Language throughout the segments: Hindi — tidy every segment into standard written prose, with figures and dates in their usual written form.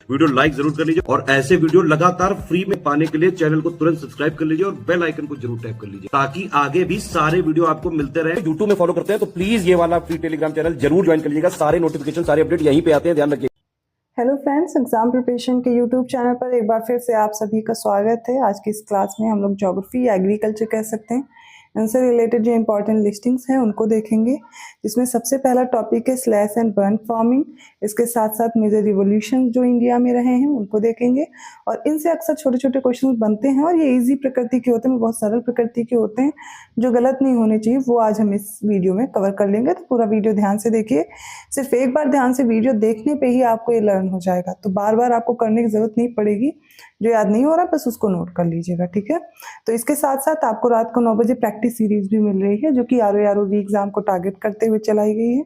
वीडियो लाइक जरूर कर लीजिए और ऐसे वीडियो लगातार फ्री में पाने के लिए चैनल को तुरंत सब्सक्राइब कर लीजिए और बेल आइकन को जरूर टैप कर लीजिए ताकि आगे भी सारे वीडियो आपको मिलते रहे। यूट्यूब में फॉलो करते हैं तो प्लीज ये वाला फ्री टेलीग्राम चैनल जरूर ज्वाइन कर लीजिएगा। सारे नोटिफिकेशन सारे अपडेट यहीं पे आते हैं, ध्यान रखिए। हेलो फ्रेंड्स, एग्जाम प्रिपरेशन के यूट्यूब चैनल पर एक बार फिर से आप सभी का स्वागत है। आज की इस क्लास में हम लोग ज्योग्राफी या एग्रीकल्चर कह सकते हैं, इनसे रिलेटेड जो इंपॉर्टेंट लिस्टिंग्स हैं उनको देखेंगे। जिसमें सबसे पहला टॉपिक है स्लैश एंड बर्न फार्मिंग। इसके साथ साथ मेजर रिवोल्यूशन जो इंडिया में रहे हैं उनको देखेंगे और इनसे अक्सर छोटे छोटे क्वेश्चन बनते हैं और ये इजी प्रकृति के होते हैं, बहुत सरल प्रकृति के होते हैं जो गलत नहीं होने चाहिए। वो आज हम इस वीडियो में कवर कर लेंगे, तो पूरा वीडियो ध्यान से देखिए। सिर्फ एक बार ध्यान से वीडियो देखने पे ही आपको ये लर्न हो जाएगा, तो बार बार आपको करने की जरूरत नहीं पड़ेगी। जो याद नहीं हो रहा बस उसको नोट कर लीजिएगा, ठीक है। तो इसके साथ साथ आपको रात को 9 बजे प्रैक्टिस सीरीज भी मिल रही है जो कि आरओ एग्जाम को टारगेट करते हुए चलाई गई है।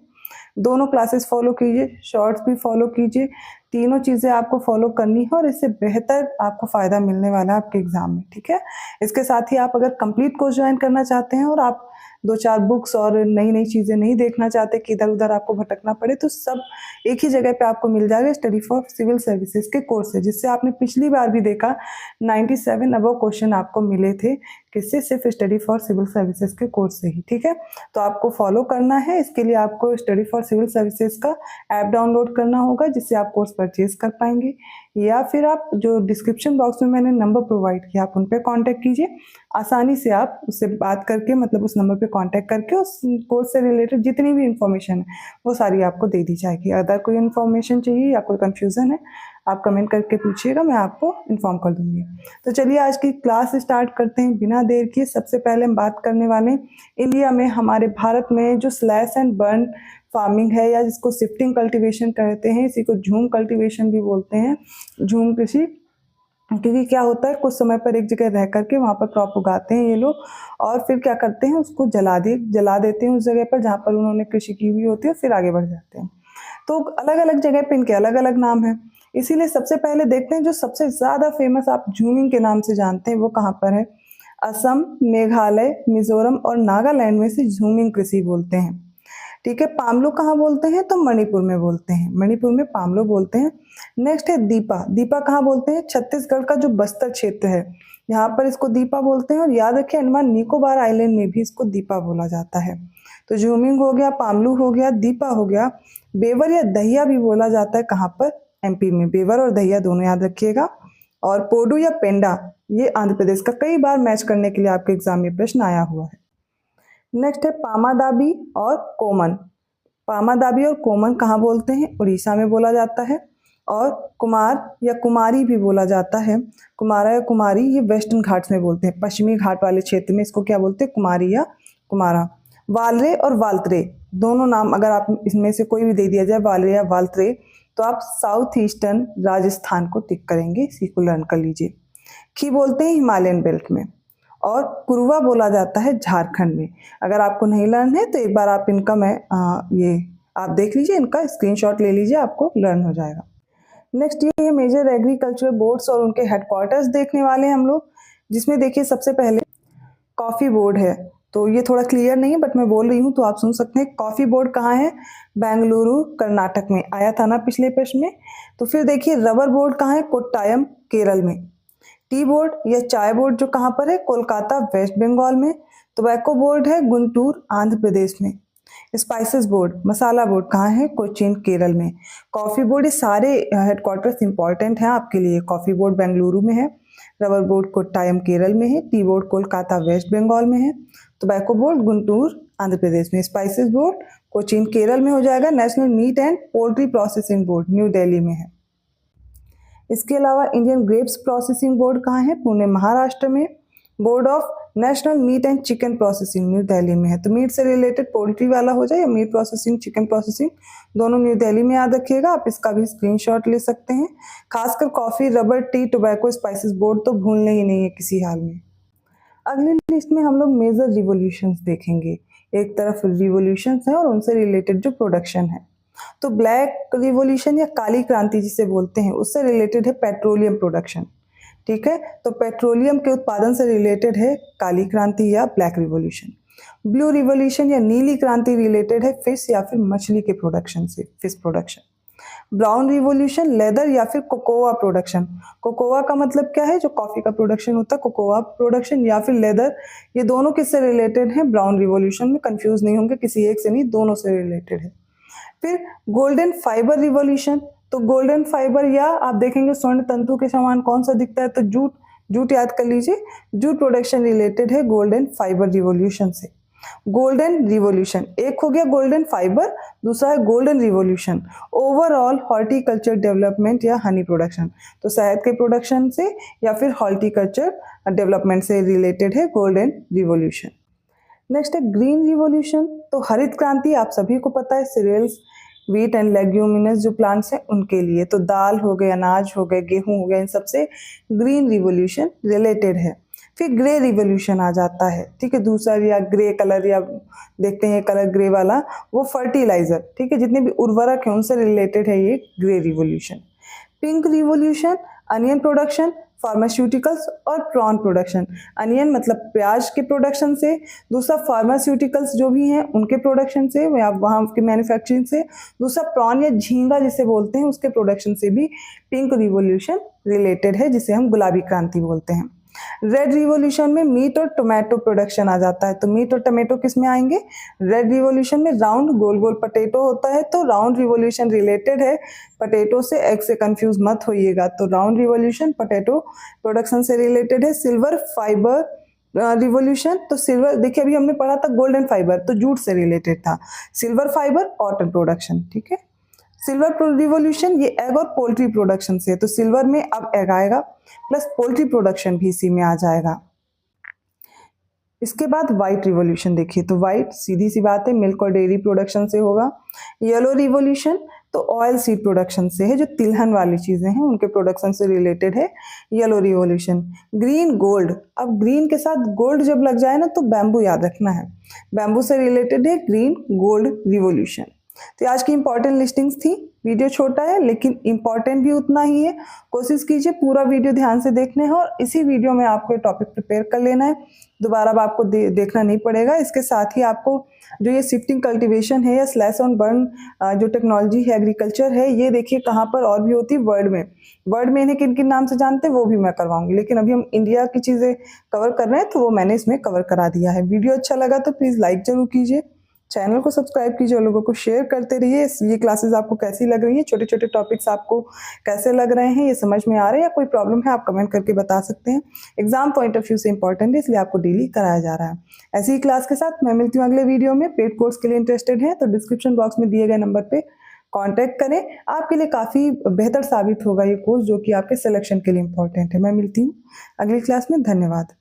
दोनों क्लासेस फॉलो कीजिए, शॉर्ट्स भी फॉलो कीजिए। तीनों चीजें आपको फॉलो करनी है और इससे बेहतर आपको फायदा मिलने वाला है आपके एग्जाम में, ठीक है। इसके साथ ही आप अगर कंप्लीट कोर्स ज्वाइन करना चाहते हैं और आप 2-4 बुक्स और नई नई चीजें नहीं देखना चाहते कि इधर उधर आपको भटकना पड़े, तो सब एक ही जगह पे आपको मिल जाएगा। स्टडी फॉर सिविल सर्विसेज के कोर्स है, जिससे आपने पिछली बार भी देखा 97 अबव क्वेश्चन आपको मिले थे, किससे? सिर्फ स्टडी फॉर सिविल सर्विसेज के कोर्स से ही, ठीक है। तो आपको फॉलो करना है। इसके लिए आपको स्टडी फॉर सिविल सर्विसेज का ऐप डाउनलोड करना होगा, जिससे आप कोर्स परचेज कर पाएंगे, या फिर आप जो डिस्क्रिप्शन बॉक्स में मैंने नंबर प्रोवाइड किया आप उन पर कॉन्टैक्ट कीजिए। आसानी से आप उससे बात करके, मतलब उस नंबर पे कांटेक्ट करके उस कोर्स से रिलेटेड जितनी भी इंफॉर्मेशन है वो सारी आपको दे दी जाएगी। अगर कोई इंफॉर्मेशन चाहिए या कोई कंफ्यूजन है आप कमेंट करके पूछिएगा, मैं आपको इन्फॉर्म कर दूंगी। तो चलिए आज की क्लास स्टार्ट करते हैं बिना देर किए। सबसे पहले हम बात करने वाले हैं इंडिया में, हमारे भारत में जो स्लैश एंड बर्न फार्मिंग है, या जिसको शिफ्टिंग कल्टीवेशन कहते हैं, इसी को झूम कल्टीवेशन भी बोलते हैं, झूम कृषि। क्योंकि क्या होता है, कुछ समय पर एक जगह रह करके वहाँ पर क्रॉप उगाते हैं ये लोग और फिर क्या करते हैं, उसको जला देते हैं उस जगह पर जहाँ पर उन्होंने कृषि की हुई होती है, फिर आगे बढ़ जाते हैं। तो अलग अलग जगह पे इनके अलग अलग नाम है। इसीलिए सबसे पहले देखते हैं जो सबसे ज्यादा फेमस आप झूमिंग के नाम से जानते हैं वो कहाँ पर है। असम, मेघालय, मिजोरम और नागालैंड में से झूमिंग कृषि बोलते हैं, ठीक है। पामलो कहाँ बोलते हैं, तो मणिपुर में बोलते हैं, मणिपुर में पामलो बोलते हैं। नेक्स्ट है दीपा। दीपा कहाँ बोलते हैं, छत्तीसगढ़ का जो बस्तर क्षेत्र है यहाँ पर इसको दीपा बोलते हैं। और याद रखिए अंडमान निकोबार आइलैंड में भी इसको दीपा बोला जाता है। तो झूमिंग हो गया, पामलू हो गया, दीपा हो गया। बेवर या दहिया भी बोला जाता है, कहाँ पर, एमपी में। बेवर और दहिया दोनों याद रखिएगा। और पोडू या पेंडा ये आंध्र प्रदेश का, कई बार मैच करने के लिए आपके एग्जाम में प्रश्न आया हुआ है। नेक्स्ट है पामादाबी और कोमन। पामादाबी और कोमन कहाँ बोलते हैं, उड़ीसा में बोला जाता है। और कुमार या कुमारी भी बोला जाता है, कुमारा या कुमारी ये वेस्टर्न घाट्स में बोलते हैं, पश्चिमी घाट वाले क्षेत्र में इसको क्या बोलते हैं, कुमारी या कुमारा। वालरे और वालत्रे दोनों नाम अगर आप इसमें से कोई भी दे दिया जाए, वालरे या वालत्रे, तो आप साउथ ईस्टर्न राजस्थान को टिक करेंगे, इसी को लर्न कर लीजिए। खी बोलते हैं हिमालयन बेल्ट में और कुरुवा बोला जाता है झारखंड में। अगर आपको नहीं लर्न है तो एक बार आप इनका ये आप देख लीजिए, इनका स्क्रीनशॉट ले लीजिए, आपको लर्न हो जाएगा। नेक्स्ट ये मेजर एग्रीकल्चर बोर्ड्स और उनके हेडक्वार्टर्स देखने वाले हैं हम लोग, जिसमें देखिए सबसे पहले कॉफी बोर्ड है। तो ये थोड़ा क्लियर नहीं है बट मैं बोल रही हूँ तो आप सुन सकते हैं। कॉफी बोर्ड कहाँ है, बेंगलुरु कर्नाटक में, आया था ना पिछले प्रश्न में। तो फिर देखिए रबर बोर्ड कहाँ है, कोट्टायम केरल में। टी बोर्ड या चाय बोर्ड जो कहाँ पर है, कोलकाता वेस्ट बंगाल में। टोबैको बोर्ड है गुंटूर आंध्र प्रदेश में। स्पाइसेस बोर्ड, मसाला बोर्ड कहाँ है, कोचीन केरल में। कॉफी बोर्ड, ये सारे हेडक्वार्टर्स इंपॉर्टेंट हैं आपके लिए। कॉफी बोर्ड बेंगलुरु में है, रबर बोर्ड कोट्टायम केरल में है, टी बोर्ड कोलकाता वेस्ट बंगाल में है, टोबैको बोर्ड गुंटूर आंध्र प्रदेश में, स्पाइसेस बोर्ड कोचीन केरल में हो जाएगा। National meat and poultry processing board New Delhi में है। इसके अलावा इंडियन ग्रेप्स प्रोसेसिंग बोर्ड कहाँ है, पुणे महाराष्ट्र में। Board of national meat and chicken processing New Delhi में है। तो मीट से रिलेटेड पोल्ट्री वाला हो जाए या मीट प्रोसेसिंग, चिकन प्रोसेसिंग, दोनों न्यू दिल्ली में याद रखिएगा। आप इसका भी स्क्रीनशॉट ले सकते हैं। खासकर coffee, rubber, T, tobacco, spices board तो भूलने ही नहीं है किसी हाल में। अगली लिस्ट में हम लोग मेजर रिवोल्यूशंस देखेंगे। एक तरफ रिवोल्यूशंस है और उनसे रिलेटेड जो प्रोडक्शन है, तो ब्लैक रिवोल्यूशन या काली क्रांति जिसे बोलते हैं, उससे रिलेटेड है पेट्रोलियम प्रोडक्शन, ठीक है। तो पेट्रोलियम के उत्पादन से रिलेटेड है काली क्रांति या ब्लैक रिवोल्यूशन। ब्लू रिवोल्यूशन या नीली क्रांति रिलेटेड है फिश या फिर मछली के प्रोडक्शन से, fish production. Brown revolution leather या फिर कोकोआ प्रोडक्शन। कोकोआ का मतलब क्या है, जो कॉफी का प्रोडक्शन होता है कोकोआ प्रोडक्शन, या फिर लेदर, ये दोनों किससे रिलेटेड है ब्राउन रिवॉल्यूशन में, कंफ्यूज नहीं होंगे, किसी एक से नहीं, दोनों से रिलेटेड है। फिर गोल्डन फाइबर रिवॉल्यूशन, तो गोल्डन फाइबर या आप देखेंगे स्वर्ण तंतु के समान कौन सा दिखता है, तो जूट, जूट याद कर लीजिए, जूट प्रोडक्शन रिलेटेड है गोल्डन फाइबर रिवॉल्यूशन से। गोल्डन रिवॉल्यूशन, एक हो गया गोल्डन फाइबर, दूसरा है golden revolution, overall horticulture development या हनी प्रोडक्शन, तो शहद के प्रोडक्शन से या फिर हॉर्टिकल्चर डेवलपमेंट से रिलेटेड है गोल्डन रिवॉल्यूशन। नेक्स्ट है ग्रीन रिवॉल्यूशन, तो हरित क्रांति आप सभी को पता है, सीरियल्स, व्हीट एंड लेग्यूमिनस जो प्लांट्स हैं उनके लिए, तो दाल हो गए, अनाज हो गए, गेहूं हो गया, इन सबसे ग्रीन रिवॉल्यूशन रिलेटेड है। फिर ग्रे रिवॉल्यूशन आ जाता है, ठीक है, दूसरा या ग्रे कलर, या देखते हैं कलर ग्रे वाला, वो फर्टिलाइजर, ठीक है, जितने भी उर्वरक हैं उनसे रिलेटेड है ये grey revolution. Pink revolution, onion production, pharmaceuticals और प्रॉन प्रोडक्शन, अनियन मतलब प्याज के प्रोडक्शन से, दूसरा फार्मास्यूटिकल्स जो भी हैं उनके प्रोडक्शन से या वहाँ के मैन्युफैक्चरिंग से, दूसरा प्रॉन या झींगा जिसे बोलते हैं उसके प्रोडक्शन से भी पिंक रिवॉल्यूशन रिलेटेड है, जिसे हम गुलाबी क्रांति बोलते हैं। रेड रिवॉल्यूशन में मीट और टोमेटो प्रोडक्शन आ जाता है, तो मीट और टोमेटो किस में आएंगे, रेड रिवॉल्यूशन में। राउंड गोल गोल पटेटो होता है, तो राउंड रिवॉल्यूशन रिलेटेड है पटेटो से, एग से कंफ्यूज मत होइएगा, तो राउंड रिवॉल्यूशन पटेटो प्रोडक्शन से रिलेटेड है। सिल्वर फाइबर रिवॉल्यूशन, तो सिल्वर देखिए अभी हमने पढ़ा था गोल्डन फाइबर, तो जूट से रिलेटेड था, सिल्वर फाइबर कॉटन प्रोडक्शन, ठीक है। सिल्वर रिवॉल्यूशन ये एग और पोल्ट्री प्रोडक्शन से, तो सिल्वर में अब एग आएगा प्लस पोल्ट्री प्रोडक्शन भी इसी में आ जाएगा। इसके बाद व्हाइट रिवॉल्यूशन देखिए, तो व्हाइट सीधी सी बात है मिल्क और डेयरी प्रोडक्शन से होगा। येलो रिवॉल्यूशन तो ऑयल सीड प्रोडक्शन से है, जो तिलहन वाली चीजें हैं उनके प्रोडक्शन से रिलेटेड है येलो रिवॉल्यूशन। ग्रीन गोल्ड, अब ग्रीन के साथ गोल्ड जब लग जाए ना तो बैम्बू याद रखना है, बैम्बू से रिलेटेड है ग्रीन गोल्ड रिवॉल्यूशन। तो आज की इंपॉर्टेंट लिस्टिंग्स थी, वीडियो छोटा है लेकिन इंपॉर्टेंट भी उतना ही है, कोशिश कीजिए पूरा वीडियो ध्यान से देखने हैं और इसी वीडियो में आपको टॉपिक प्रिपेयर कर लेना है, दोबारा अब आपको देखना नहीं पड़ेगा। इसके साथ ही आपको जो ये शिफ्टिंग कल्टीवेशन है या स्लैश ऑन बर्न जो टेक्नोलॉजी है एग्रीकल्चर है, ये देखिए कहाँ पर और भी होती है, वर्ड में, वर्ड में इन्हें किन किन नाम से जानते हैं वो भी मैं करवाऊंगी, लेकिन अभी हम इंडिया की चीज़ें कवर कर रहे हैं तो वो मैंने इसमें कवर करा दिया है। वीडियो अच्छा लगा तो प्लीज़ लाइक जरूर कीजिए, चैनल को सब्सक्राइब कीजिए और लोगों को शेयर करते रहिए। ये क्लासेस आपको कैसी लग रही हैं, छोटे छोटे टॉपिक्स आपको कैसे लग रहे हैं, ये समझ में आ रहे हैं या कोई प्रॉब्लम है आप कमेंट करके बता सकते हैं। एग्जाम पॉइंट ऑफ व्यू से इंपॉर्टेंट है इसलिए आपको डेली कराया जा रहा है। ऐसी ही क्लास के साथ मैं मिलती हूँ अगले वीडियो में। पेड कोर्स के लिए इंटरेस्टेड है तो डिस्क्रिप्शन बॉक्स में दिए गए नंबर पर कॉन्टैक्ट करें, आपके लिए काफ़ी बेहतर साबित होगा ये कोर्स, जो कि आपके सिलेक्शन के लिए इंपॉर्टेंट है। मैं मिलती हूँ अगली क्लास में, धन्यवाद।